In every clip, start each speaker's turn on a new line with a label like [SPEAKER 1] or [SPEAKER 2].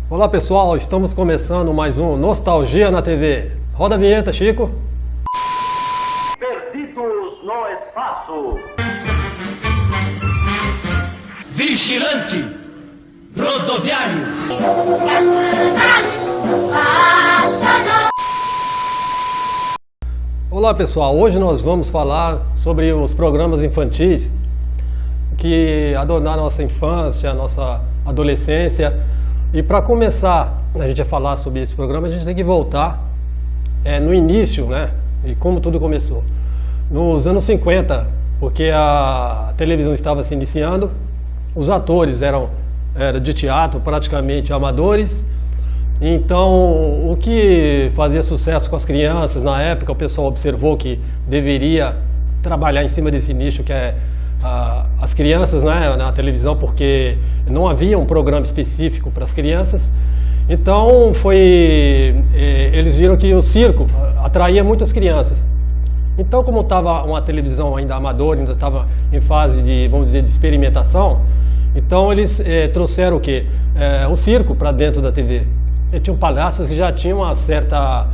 [SPEAKER 1] Olá pessoal, estamos começando mais um Nostalgia na TV. Roda a vinheta, Chico.
[SPEAKER 2] Perdidos no espaço.
[SPEAKER 3] Vigilante rodoviário.
[SPEAKER 1] Olá pessoal, hoje nós vamos falar sobre os programas infantis que adornaram a nossa infância, a nossa adolescência. E para começar a gente a falar sobre esse programa, a gente tem que voltar no início, né? E como tudo começou. Nos anos 50, porque a televisão estava se iniciando, os atores eram de teatro, praticamente amadores. Então, o que fazia sucesso com as crianças na época, o pessoal observou que deveria trabalhar em cima desse nicho, que é as crianças, né, na televisão, porque não havia um programa específico para as crianças. Então, eles viram que o circo atraía muitas crianças. Então, como estava uma televisão ainda amadora, ainda estava em fase de, vamos dizer, de experimentação, então eles trouxeram o quê? O circo para dentro da TV. E tinham palhaços que já tinham uma certa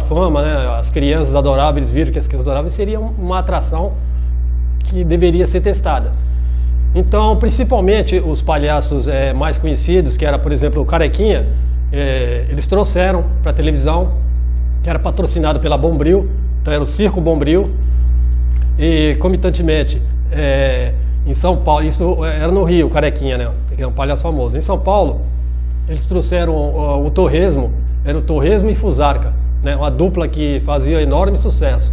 [SPEAKER 1] fama, né? As crianças adoravam, eles viram que as crianças adoravam, e seria uma atração que deveria ser testada. Então, principalmente os palhaços mais conhecidos, que era, por exemplo, o Carequinha, eles trouxeram para a televisão, que era patrocinado pela Bombril, então era o Circo Bombril, e comitantemente em São Paulo, isso era no Rio, o Carequinha, né? Que é um palhaço famoso. Em São Paulo, eles trouxeram o Torresmo, era o Torresmo e Fusarca, né? Uma dupla que fazia enorme sucesso.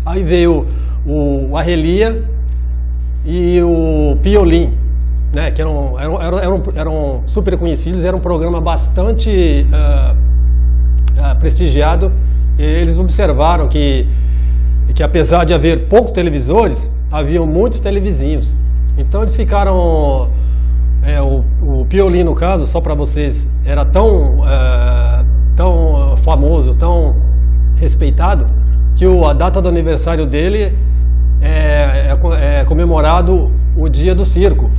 [SPEAKER 1] Aí veio o Arrelia e o Piolim, né? Que eram super conhecidos, era um programa bastante prestigiado. E eles observaram que apesar de haver poucos televisores, haviam muitos televizinhos. Então eles ficaram... o Piolim, no caso, só para vocês, era tão famoso, tão respeitado, que a data do aniversário dele é comemorado o dia do circo,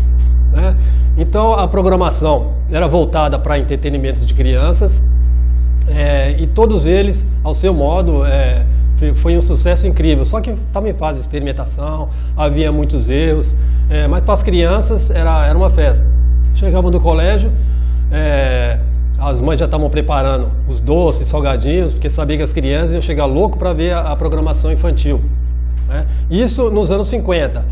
[SPEAKER 1] né? Então a programação era voltada para entretenimentos de crianças, e todos eles, ao seu modo, foi um sucesso incrível. Só que estava em fase de experimentação, havia muitos erros, mas para as crianças era uma festa. Chegavam do colégio, as mães já estavam preparando os doces, salgadinhos, porque sabia que as crianças iam chegar louco para ver a programação infantil, né? Isso nos anos 50.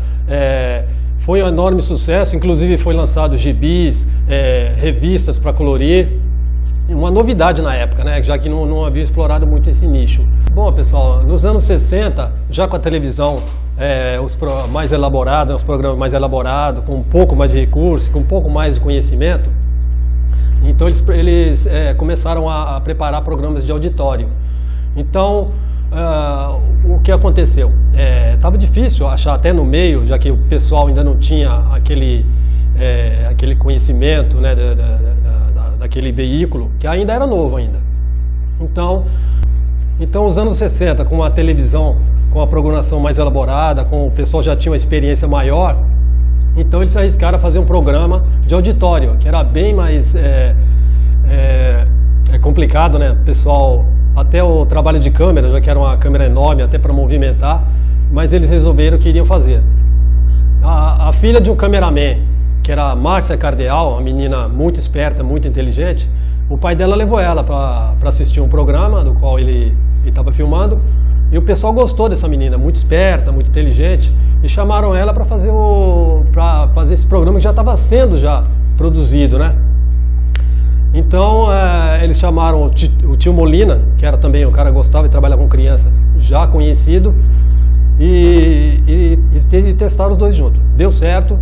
[SPEAKER 1] Foi um enorme sucesso, inclusive foi lançado gibis, revistas para colorir. Uma novidade na época, né? Já que não havia explorado muito esse nicho. Bom, pessoal, nos anos 60, já com a televisão mais elaborada, os programas mais elaborados, com um pouco mais de recurso, com um pouco mais de conhecimento, então eles começaram a preparar programas de auditório. Então, o que aconteceu? Estava difícil achar até no meio, já que o pessoal ainda não tinha aquele conhecimento, né, daquele veículo, que ainda era novo ainda. Então os anos 60, com a televisão, com a programação mais elaborada, com o pessoal já tinha uma experiência maior, então eles arriscaram a fazer um programa de auditório, que era bem mais complicado, né? Pessoal, até o trabalho de câmera, já que era uma câmera enorme, até para movimentar, mas eles resolveram que iriam fazer. A filha de um cameraman, que era a Márcia Cardeal, uma menina muito esperta, muito inteligente, o pai dela levou ela para assistir um programa no qual ele estava filmando, e o pessoal gostou dessa menina, muito esperta, muito inteligente, e chamaram ela para fazer esse programa que já estava sendo produzido, né? Então eles chamaram o tio Molina, que era também um cara que gostava de trabalhar com criança, já conhecido, e testaram os dois juntos. Deu certo.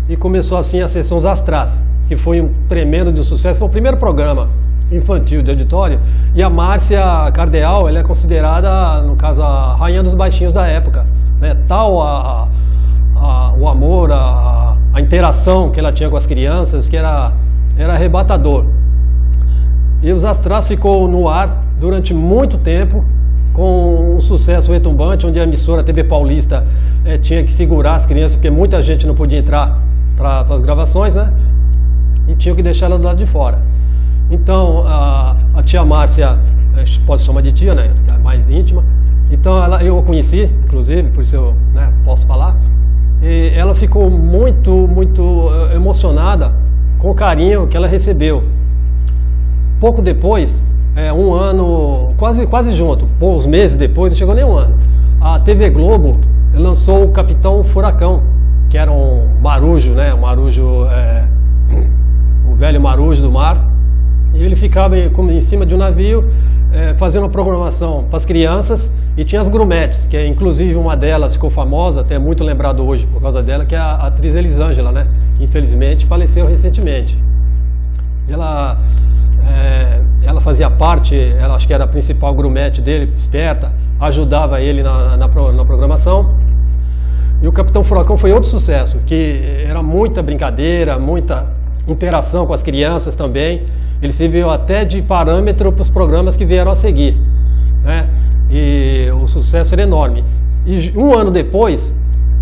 [SPEAKER 1] E começou assim a sessão Os Astrás, que foi um tremendo de sucesso. Foi o primeiro programa infantil de auditório. E a Márcia Cardeal, ela é considerada, no caso, a rainha dos baixinhos da época, né? Tal o amor, a interação que ela tinha com as crianças, que era arrebatador. E Os Astrás ficou no ar durante muito tempo, com um sucesso retumbante, onde a emissora TV Paulista tinha que segurar as crianças, porque muita gente não podia entrar para as gravações, né? e tinham que deixar ela do lado de fora. Então a tia Márcia, pode chamar de tia, né, que é mais íntima, então eu a conheci, inclusive, por isso eu, né, posso falar, e ela ficou muito emocionada com o carinho que ela recebeu. Pouco depois, um ano, quase junto, poucos meses depois, não chegou nem um ano, a TV Globo lançou o Capitão Furacão, que era um marujo, né, o velho marujo do mar, e ele ficava em cima de um navio, fazendo uma programação para as crianças, e tinha as grumetes, que inclusive uma delas ficou famosa, até muito lembrado hoje por causa dela, que é a atriz Elisângela, né, que infelizmente faleceu recentemente. Ela fazia parte, ela acho que era a principal grumete dele, esperta, ajudava ele na programação. E o Capitão Furacão foi outro sucesso, que era muita brincadeira, muita interação com as crianças também. Ele serviu até de parâmetro para os programas que vieram a seguir, né? E o sucesso era enorme. E um ano depois,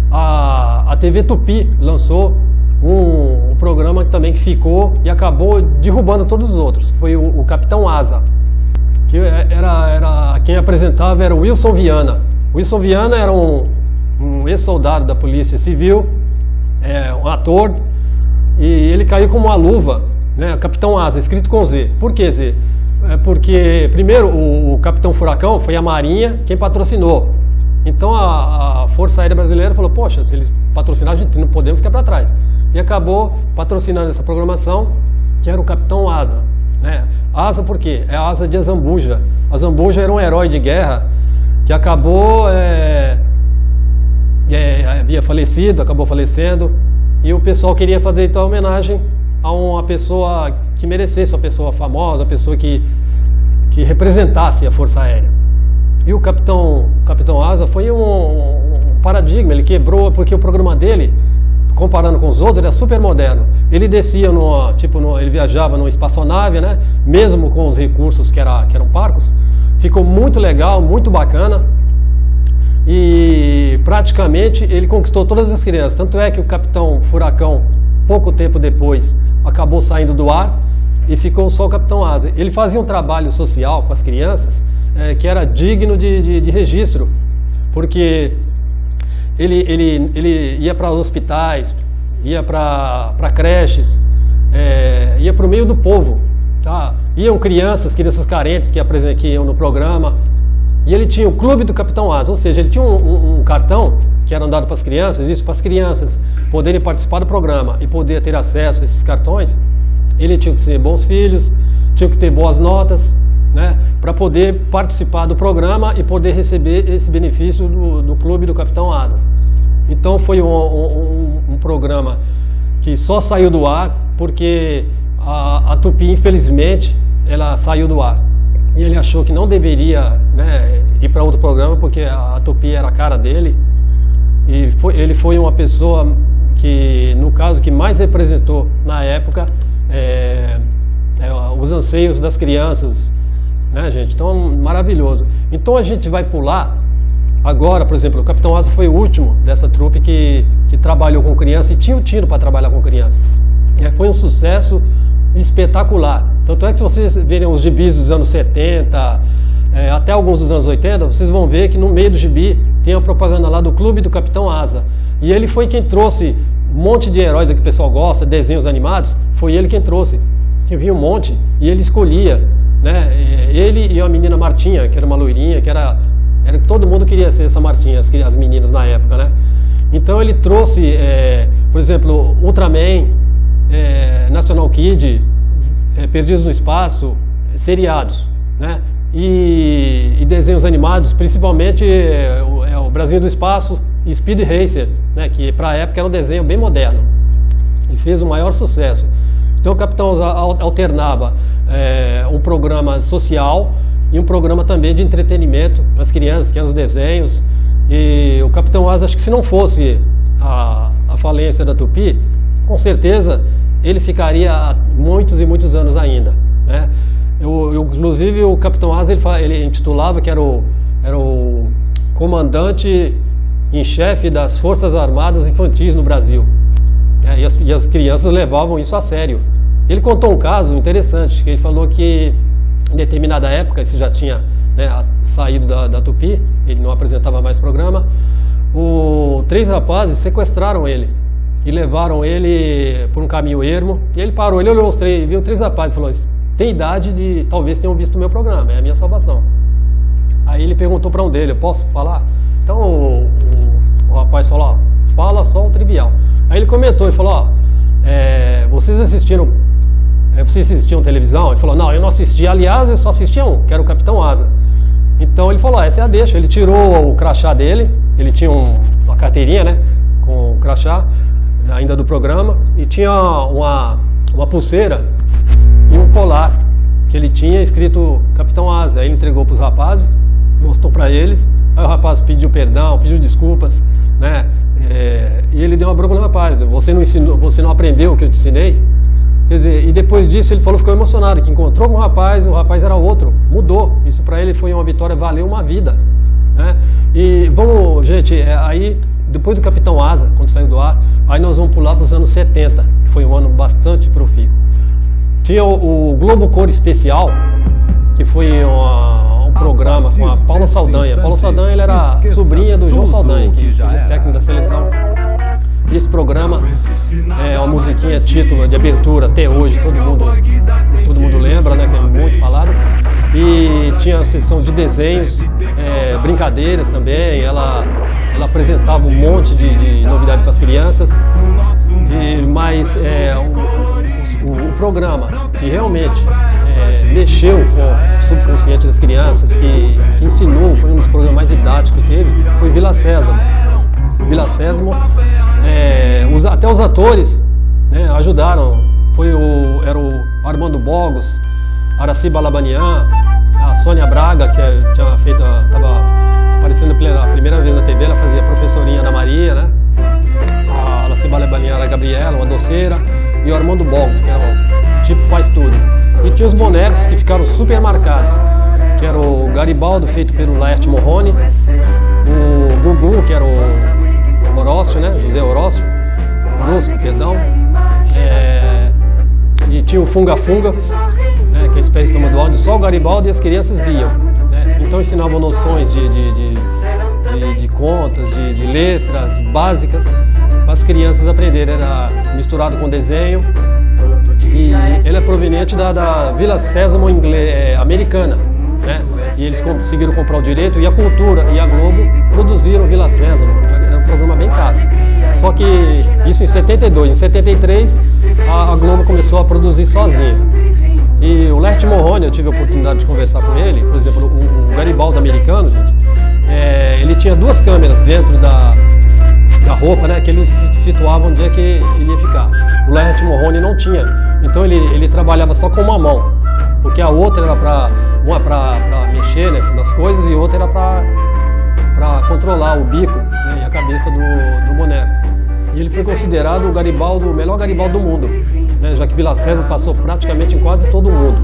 [SPEAKER 1] a TV Tupi lançou um programa também que ficou e acabou derrubando todos os outros, que foi o Capitão Asa, que quem apresentava era o Wilson Viana. O Wilson Viana era um ex-soldado da Polícia Civil, um ator, e ele caiu como uma luva, né? Capitão Asa, escrito com Z. Por que Z? Porque, primeiro, o Capitão Furacão foi a Marinha quem patrocinou. Então a Força Aérea Brasileira falou, poxa, se eles patrocinaram, a gente não podemos ficar para trás. E acabou patrocinando essa programação, que era o Capitão Asa, né? Asa por quê? É a asa de Azambuja. Azambuja era um herói de guerra que acabou, havia falecido, acabou falecendo, e o pessoal queria fazer então homenagem a uma pessoa que merecesse, uma pessoa famosa, uma pessoa que representasse a Força Aérea. E o Capitão Asa foi um paradigma, ele quebrou, porque o programa dele, comparando com os outros, era super moderno. Ele descia ele viajava numa espaçonave, né? Mesmo com os recursos que eram parcos, ficou muito legal, muito bacana. E praticamente ele conquistou todas as crianças. Tanto é que o Capitão Furacão, pouco tempo depois, acabou saindo do ar e ficou só o Capitão Asa. Ele fazia um trabalho social com as crianças que era digno de registro, porque ele ia para hospitais, ia para creches, ia para o meio do povo, tá? Iam crianças carentes que iam no programa, e ele tinha o Clube do Capitão Asa, ou seja, ele tinha um cartão que era dado para as crianças, isso para as crianças poderem participar do programa e poder ter acesso a esses cartões. Ele tinha que ser bons filhos, tinha que ter boas notas, né, para poder participar do programa e poder receber esse benefício do Clube do Capitão Asa. Então foi um programa que só saiu do ar porque a Tupi, infelizmente, ela saiu do ar. E ele achou que não deveria, né, ir para outro programa porque a Tupi era a cara dele. E ele foi uma pessoa que, no caso, que mais representou na época os anseios das crianças, né, gente? Então, maravilhoso. Então a gente vai pular agora, por exemplo, o Capitão Asa foi o último dessa trupe que trabalhou com criança e tinha o tino para trabalhar com criança. Foi um sucesso espetacular. Tanto é que se vocês verem os gibis dos anos 70, até alguns dos anos 80, vocês vão ver que no meio do gibi tem a propaganda lá do Clube do Capitão Asa. E ele foi quem trouxe um monte de heróis que o pessoal gosta, desenhos animados, foi ele quem trouxe. Que vinha um monte e ele escolhia, né? Ele e a menina Martinha, que era uma loirinha, que era todo mundo queria ser essa Martinha, as meninas na época, né? Então ele trouxe, por exemplo, Ultraman, National Kid, Perdidos no Espaço, seriados, né? E desenhos animados, principalmente o Brasil do Espaço e Speed Racer, né? Que para a época era um desenho bem moderno. Ele fez o maior sucesso. Então o Capitão Asa alternava um programa social e um programa também de entretenimento para as crianças, que eram os desenhos. E o Capitão Asa, acho que se não fosse a falência da Tupi, com certeza ele ficaria há muitos e muitos anos ainda, né? Inclusive o Capitão Asa ele intitulava que era o comandante em chefe das Forças Armadas Infantis no Brasil, e as crianças levavam isso a sério. Ele contou um caso interessante, que ele falou que em determinada época, isso já tinha, né, saído da Tupi, ele não apresentava mais programa, 3 rapazes sequestraram ele e levaram ele por um caminho ermo, e ele parou, ele olhou os 3, viu 3 rapazes e falou: tem idade de talvez tenham visto o meu programa, é a minha salvação. Aí ele perguntou para um deles: eu posso falar? Então o rapaz falou: ó, fala só o trivial. Aí ele comentou e falou: ó, vocês assistiram televisão? Ele falou: não, eu não assisti, aliás eu só assistia um, que era o Capitão Asa. Então ele falou: essa é a deixa. Ele tirou o crachá dele, ele tinha uma carteirinha, né, com o crachá ainda do programa, e tinha uma pulseira e um colar que ele tinha escrito Capitão Asa. Aí ele entregou para os rapazes, mostrou para eles, aí o rapaz pediu perdão, pediu desculpas, né, e ele deu uma bronca no rapaz: você não ensinou, você não aprendeu o que eu te ensinei? Quer dizer, e depois disso ele falou, ficou emocionado, que encontrou um rapaz, o rapaz era outro, mudou. Isso para ele foi uma vitória, valeu uma vida, né? E vamos, gente, aí depois do Capitão Asa, quando saiu do ar, aí nós vamos pular para os anos 70, que foi um ano bastante profícuo. Tinha o Globo Cor Especial, que foi um programa com a Paula Saldanha. Paula Saldanha, ela era sobrinha do João Saldanha, que é técnico da seleção. E esse programa é uma musiquinha, título de abertura, até hoje todo mundo lembra, né, que é muito falado. E tinha a sessão de desenhos, brincadeiras também. Ela apresentava um monte de novidade para as crianças. Mas o programa que realmente mexeu com o subconsciente das crianças, que ensinou, foi um dos programas mais didáticos que teve, foi Vila Sésamo. Vila Sésamo, até os atores, né, ajudaram. Era o Armando Bogos, Araci Balabanian, a Sônia Braga, que estava aparecendo pela primeira vez na TV, ela fazia a professorinha Ana Maria, né? A Araci Balabanian era a Gabriela, uma doceira, e o Armando Bogos, que era o tipo faz tudo. E tinha os bonecos que ficaram super marcados, que era o Garibaldo, feito pelo Laerte Morrone, o Gugu, que era o Horócio, né? José Orosco, perdão. E tinha o Funga Funga, né, que é a espécie de toma do áudio, só o Garibaldo e as crianças viam, né? Então ensinavam noções de contas, de letras básicas para as crianças aprenderem. Era misturado com desenho, e ele é proveniente da Vila Sésamo americana, né? E eles conseguiram comprar o direito, e a Cultura e a Globo produziram Vila Sésamo. Era um programa bem caro. Só que isso em 72. Em 73 a Globo começou a produzir sozinha. E o Laerte Morrone, eu tive a oportunidade de conversar com ele. Por exemplo, o Garibaldo americano, gente, ele tinha 2 câmeras dentro da roupa, né, que eles situavam onde é que ele ia ficar. O Laerte Morrone não tinha. Então ele trabalhava só com uma mão, porque a outra era uma para mexer, né, nas coisas, e outra era para controlar o bico, né, e a cabeça do boneco. E ele foi considerado o melhor Garibaldo do mundo, né, já que Vila Sésamo passou praticamente em quase todo mundo.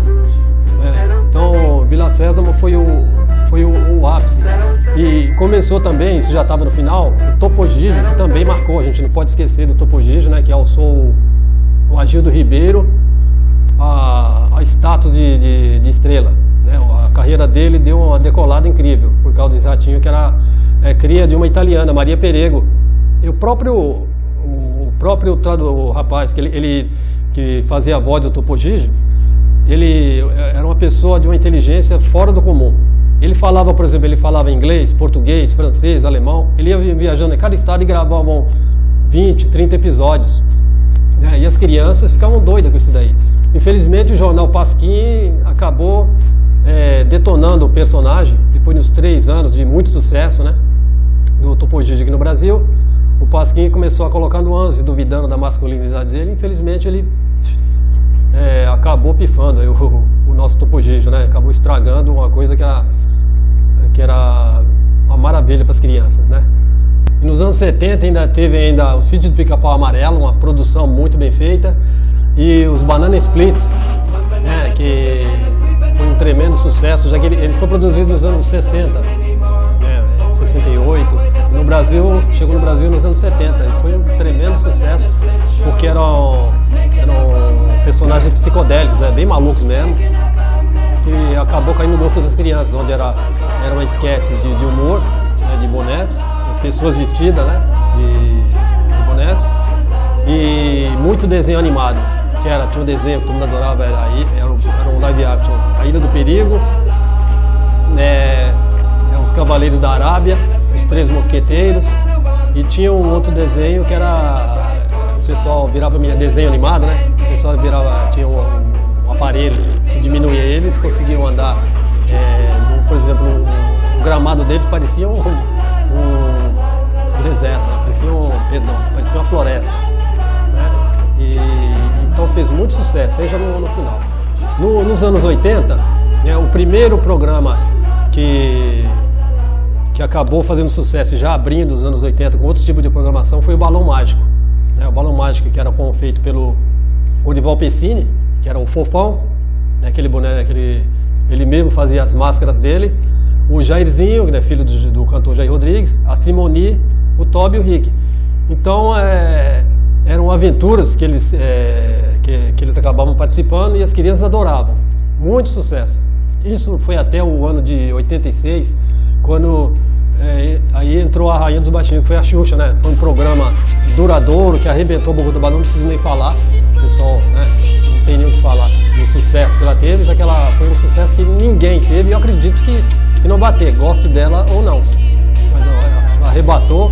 [SPEAKER 1] Então Vila Sésamo foi o ápice. E começou também, isso já estava no final, o Topo Gigio, que também marcou. A gente não pode esquecer do Topo Gigio, né, que alçou o Agildo Ribeiro a status de estrela, né? A carreira dele deu uma decolada incrível por causa desse ratinho, que era cria de uma italiana, Maria Perego. E o próprio rapaz que fazia a voz do Topo Gigio, ele era uma pessoa de uma inteligência fora do comum. Ele falava, por exemplo, inglês, português, francês, alemão. Ele ia viajando em cada estado e gravavam 20, 30 episódios. E as crianças ficavam doidas com isso daí. Infelizmente, o jornal Pasquim acabou detonando o personagem. Depois de uns 3 anos de muito sucesso, né, do Topo Gigio aqui no Brasil, o Pasquim começou a colocar nuances, duvidando da masculinidade dele. Infelizmente, ele acabou pifando aí o nosso Topo Gigio, né? Acabou estragando uma coisa que era uma maravilha para as crianças, né? E nos anos 70 teve o Sítio do Pica-Pau Amarelo, uma produção muito bem feita, e os Banana Splits, né, que foi um tremendo sucesso, já que ele foi produzido nos anos 60, 68, chegou no Brasil nos anos 70, e foi um tremendo sucesso, porque eram personagens psicodélicos, né? Bem malucos mesmo. E acabou caindo no gosto das crianças, onde eram esquetes de humor, né, de bonecos, pessoas vestidas, né, de bonecos, e muito desenho animado, tinha um desenho que todo mundo adorava, era um live action, A Ilha do Perigo, Os Cavaleiros da Arábia, Os Três Mosqueteiros, e tinha um outro desenho que era, o pessoal virava desenho animado, né, o pessoal tinha um aparelho que diminuía eles, conseguiam andar, por exemplo, o gramado deles parecia um deserto, né? Parecia uma floresta, né? Então fez muito sucesso, seja no final. Nos anos 80, o primeiro programa que acabou fazendo sucesso e já abrindo os anos 80 com outro tipo de programação foi o Balão Mágico, né? O Balão Mágico que era feito pelo Orival Pessini, que era o Fofão, né? Aquele boneco, ele mesmo fazia as máscaras dele, o Jairzinho, né, filho do cantor Jair Rodrigues, a Simoni, o Toby e o Rick. Então eram aventuras que eles acabavam participando e as crianças adoravam. Muito sucesso. Isso foi até o ano de 86, quando aí entrou a Rainha dos Baixinhos, que foi a Xuxa, né? Foi um programa duradouro, que arrebentou o Boca do Balão, não preciso nem falar, o pessoal, né, não tem nem o que falar do sucesso que ela teve, já que ela foi um sucesso que ninguém teve, e eu acredito que não bater, gosto dela ou não. Mas ela arrebatou,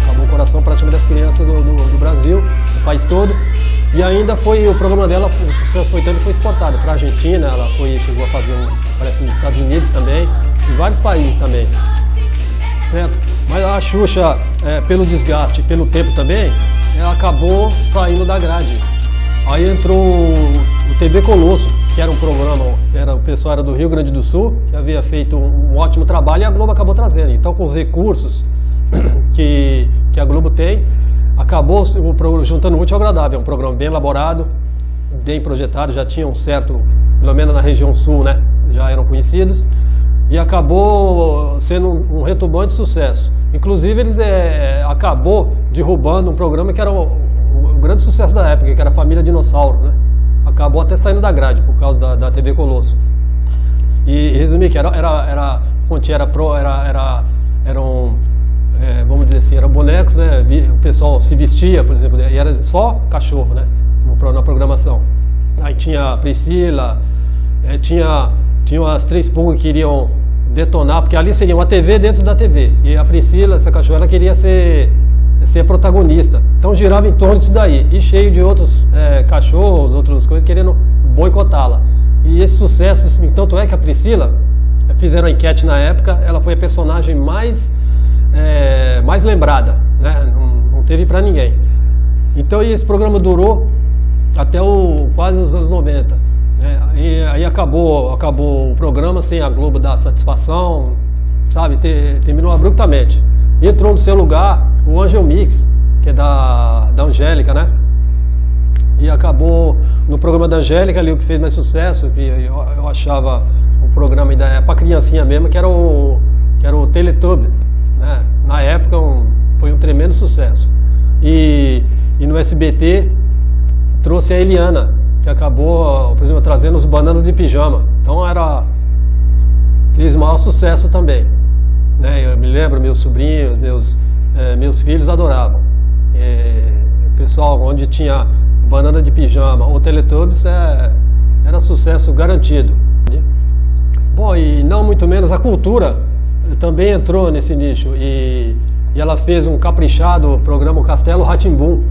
[SPEAKER 1] acabou o coração praticamente das crianças do Brasil, do país todo. E ainda foi, o programa dela, o sucesso foi tanto que foi exportado para a Argentina, ela chegou a fazer, parece, nos Estados Unidos também, em vários países também. Certo? Mas a Xuxa, pelo desgaste, pelo tempo também, ela acabou saindo da grade. Aí entrou o TV Colosso, que era um programa, o pessoal era do Rio Grande do Sul, que havia feito um ótimo trabalho, e a Globo acabou trazendo. Então, com os recursos que a Globo tem, acabou juntando muito ao agradável. É um programa bem elaborado, bem projetado, já tinha um certo, pelo menos na região sul, né, já eram conhecidos, e acabou sendo um retumbante sucesso. Inclusive, eles acabou derrubando um programa que era o grande sucesso da época, que era a Família Dinossauro, né? Acabou até saindo da grade por causa da TV Colosso. E resumir que vamos dizer assim, eram bonecos, né? O pessoal se vestia, por exemplo, e era só cachorro, né? Na programação. Aí tinha a Priscila, tinha as três pulgas que iriam detonar, porque ali seria uma TV dentro da TV. E a Priscila, essa cachorra, ela queria ser protagonista. Então girava em torno disso daí. E cheio de outros cachorros, outras coisas, querendo boicotá-la. E esse sucesso, assim, tanto é que a Priscila, fizeram a enquete na época, ela foi a personagem mais lembrada, né? Não teve pra ninguém. Então esse programa durou até quase os anos 90. Né? E aí acabou o programa sem a Globo dar satisfação, sabe? Terminou abruptamente. Entrou no seu lugar o Angel Mix, que é da Angélica, né? E acabou no programa da Angélica ali o que fez mais sucesso, que eu achava o programa ainda para criancinha mesmo, que era o Teletubby, né? Na época foi um tremendo sucesso. E no SBT trouxe a Eliana, que acabou, por exemplo, trazendo os Bananas de Pijama. Então fez maior sucesso também, né? Eu me lembro, meus sobrinhos, meus filhos adoravam. O pessoal, onde tinha Banana de Pijama ou Teletubbies, era sucesso garantido. Bom, e não muito menos a cultura também entrou nesse nicho, e ela fez um caprichado programa, o Castelo Rá-Tim-Bum,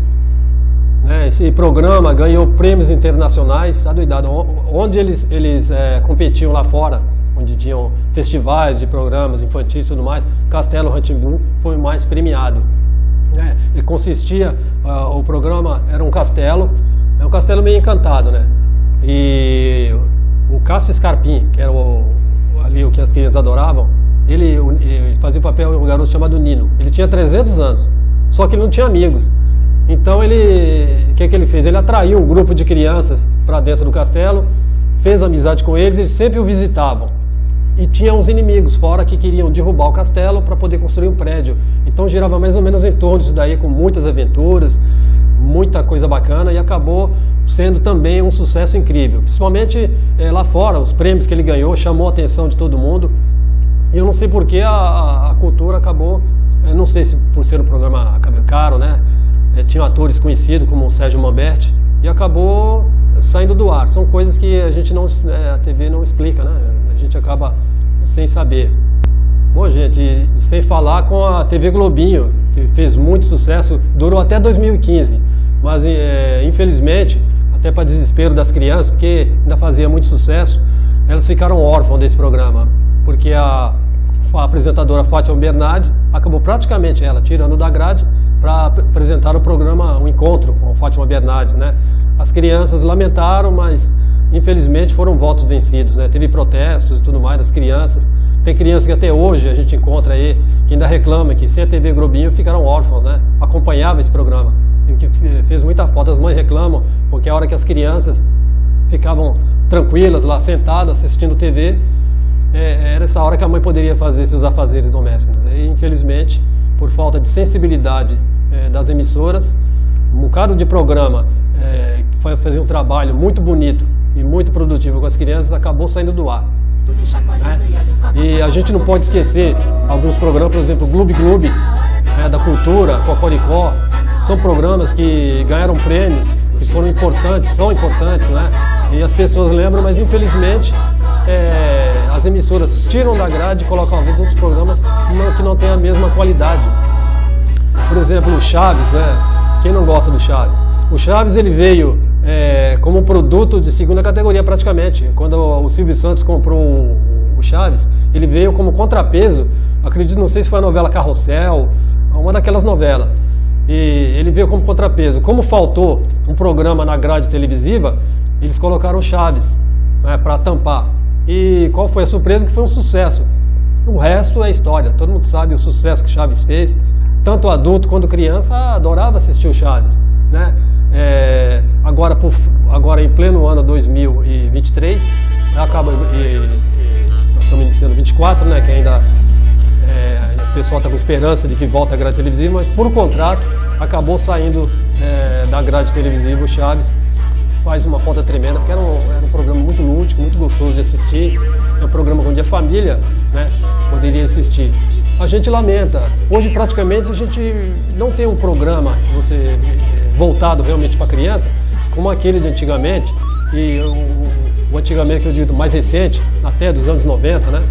[SPEAKER 1] né? Esse programa ganhou prêmios internacionais, adoidado, onde eles competiam lá fora, onde tinham festivais de programas infantis e tudo mais. Castelo Rá-Tim-Bum foi o mais premiado. E consistia, o programa era um castelo meio encantado, né? E o Cássio Scarpim, que era ali o que as crianças adoravam, ele fazia o papel de um garoto chamado Nino. Ele tinha 300 anos, só que ele não tinha amigos. Então o que ele fez? Ele atraiu um grupo de crianças para dentro do castelo, fez amizade com eles, eles sempre o visitavam. E tinha uns inimigos fora que queriam derrubar o castelo para poder construir um prédio. Então girava mais ou menos em torno disso daí, com muitas aventuras, muita coisa bacana e acabou sendo também um sucesso incrível. Principalmente lá fora, os prêmios que ele ganhou chamou a atenção de todo mundo. E eu não sei por que a cultura acabou, não sei se por ser um programa caro, né? Tinha atores conhecidos como o Sérgio Manberti e acabou saindo do ar. São coisas que a gente não, a TV não explica, né? A gente acaba sem saber. Bom, gente, sem falar com a TV Globinho, que fez muito sucesso, durou até 2015, mas infelizmente, até para desespero das crianças, porque ainda fazia muito sucesso, elas ficaram órfãs desse programa, porque a apresentadora Fátima Bernardes acabou praticamente ela tirando da grade para apresentar o programa, um encontro com a Fátima Bernardes, né? As crianças lamentaram, mas infelizmente foram votos vencidos, né? Teve protestos e tudo mais das crianças. Tem crianças que até hoje a gente encontra aí, que ainda reclama que sem a TV Globinho ficaram órfãos, né? Acompanhava esse programa, que fez muita falta. As mães reclamam, porque a hora que as crianças ficavam tranquilas lá, sentadas, assistindo TV, era essa hora que a mãe poderia fazer seus afazeres domésticos. E, infelizmente, por falta de sensibilidade das emissoras, um bocado de programa que fazia um trabalho muito bonito e muito produtivo com as crianças, acabou saindo do ar. E a gente não pode esquecer alguns programas, por exemplo, Gloob Gloob, da Cultura, Cocoricó, são programas que ganharam prêmios, que foram importantes, são importantes, né? E as pessoas lembram, mas infelizmente as emissoras tiram da grade e colocam alguns outros programas que não têm a mesma qualidade. Por exemplo, o Chaves, né? Quem não gosta do Chaves? O Chaves ele veio como um produto de segunda categoria praticamente. Quando o Silvio Santos comprou o Chaves, ele veio como contrapeso, acredito, não sei se foi a novela Carrossel, uma daquelas novelas. E ele veio como contrapeso. Como faltou um programa na grade televisiva, eles colocaram o Chaves, né, para tampar. E qual foi a surpresa? Que foi um sucesso. O resto é história. Todo mundo sabe o sucesso que o Chaves fez. Tanto adulto quanto criança adorava assistir o Chaves, né? Agora em pleno ano 2023, nós estamos iniciando 24, né? Que ainda o pessoal está com esperança de que volte a grade televisiva, mas por contrato acabou saindo da grade televisiva. O Chaves faz uma falta tremenda, porque era um programa muito lúdico, muito gostoso de assistir. É um programa onde a família, né, poderia assistir. A gente lamenta. Hoje praticamente a gente não tem um programa voltado realmente para criança, como aquele de antigamente, e o antigamente que eu digo mais recente, até dos anos 90, né?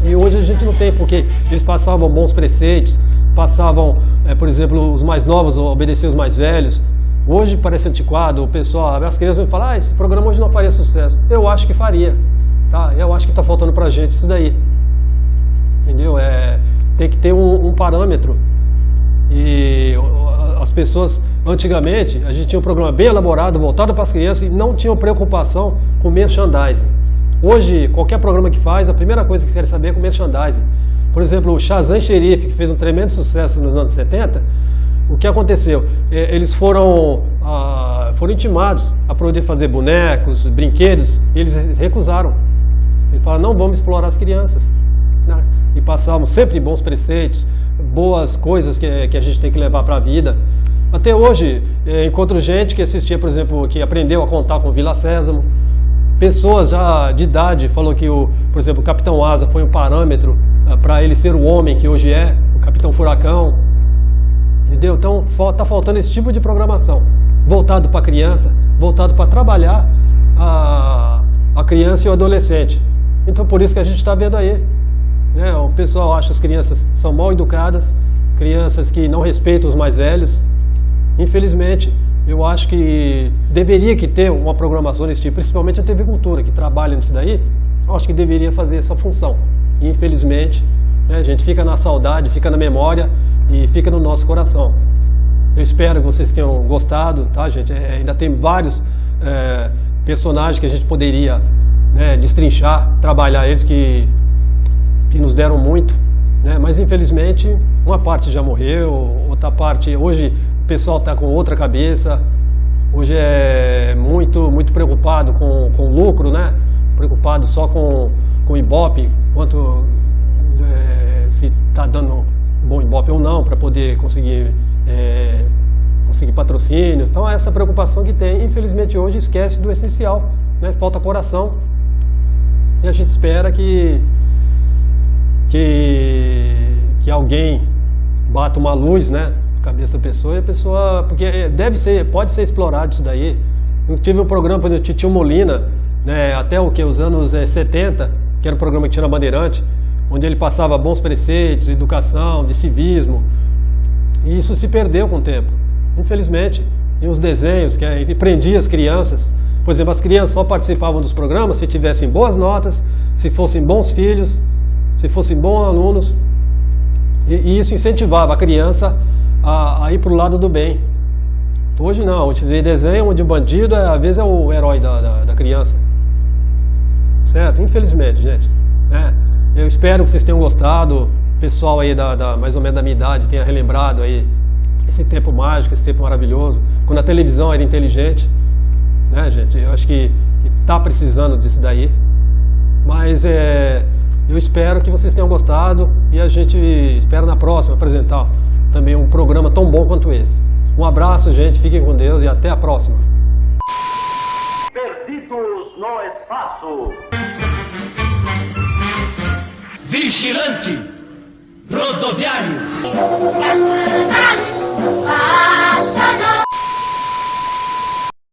[SPEAKER 1] E hoje a gente não tem, porque eles passavam bons preceitos, passavam, por exemplo, os mais novos obedeciam os mais velhos. Hoje parece antiquado, o pessoal, as crianças vão falar, esse programa hoje não faria sucesso. Eu acho que faria, tá? Eu acho que está faltando pra gente isso daí. Entendeu? Tem que ter um parâmetro. E as pessoas, antigamente, a gente tinha um programa bem elaborado, voltado para as crianças e não tinham preocupação com merchandising. Hoje, qualquer programa que faz, a primeira coisa que quer saber é com merchandising. Por exemplo, o Shazam Xerife, que fez um tremendo sucesso nos anos 70, o que aconteceu? Eles foram intimados a poder fazer bonecos, brinquedos, e eles recusaram. Eles falaram, não vamos explorar as crianças. E passavam sempre bons preceitos, boas coisas que a gente tem que levar para a vida. Até hoje, encontro gente que assistia, por exemplo, que aprendeu a contar com Vila Sésamo. Pessoas já de idade falou que, por exemplo, o Capitão Asa foi um parâmetro para ele ser o homem que hoje é, o Capitão Furacão. Entendeu? Então, está faltando esse tipo de programação, voltado para a criança, voltado para trabalhar a criança e o adolescente. Então, por isso que a gente está vendo aí, né? O pessoal acha que as crianças são mal educadas, crianças que não respeitam os mais velhos. Infelizmente, eu acho que deveria ter uma programação desse tipo, principalmente a TV Cultura, que trabalha nisso daí, eu acho que deveria fazer essa função. E, infelizmente, né, a gente fica na saudade, fica na memória e fica no nosso coração. Eu espero que vocês tenham gostado, tá, gente? Ainda tem vários personagens que a gente poderia, né, destrinchar, trabalhar eles que nos deram muito, né? Mas infelizmente uma parte já morreu, outra parte, hoje o pessoal está com outra cabeça, hoje é muito preocupado com lucro, né? Preocupado só com o Ibope, quanto se está dando bom Ibope ou não, para poder conseguir conseguir patrocínio. Então, essa preocupação que tem, infelizmente, hoje esquece do essencial, né? Falta coração. E a gente espera que alguém bata uma luz, né, na cabeça da pessoa, e a pessoa, porque pode ser explorado isso daí. Eu tive um programa do Titio Molina, né, até os anos 70, que era um programa que tinha na Bandeirante, onde ele passava bons preceitos, educação, de civismo, e isso se perdeu com o tempo, infelizmente. E os desenhos, ele prendia as crianças. Por exemplo, as crianças só participavam dos programas se tivessem boas notas, se fossem bons filhos, se fossem bons alunos. E isso incentivava a criança a ir para o lado do bem. Hoje não, hoje vê desenho onde o bandido às vezes é o herói da criança. Certo? Infelizmente, gente. Eu espero que vocês tenham gostado. O pessoal aí mais ou menos da minha idade tenha relembrado aí esse tempo mágico, esse tempo maravilhoso, quando a televisão era inteligente. Né, gente? Eu acho que está precisando disso daí. Mas eu espero que vocês tenham gostado e a gente espera na próxima apresentar também um programa tão bom quanto esse. Um abraço, gente, fiquem com Deus e até a próxima.
[SPEAKER 2] Perdidos no espaço.
[SPEAKER 3] Vigilante rodoviário.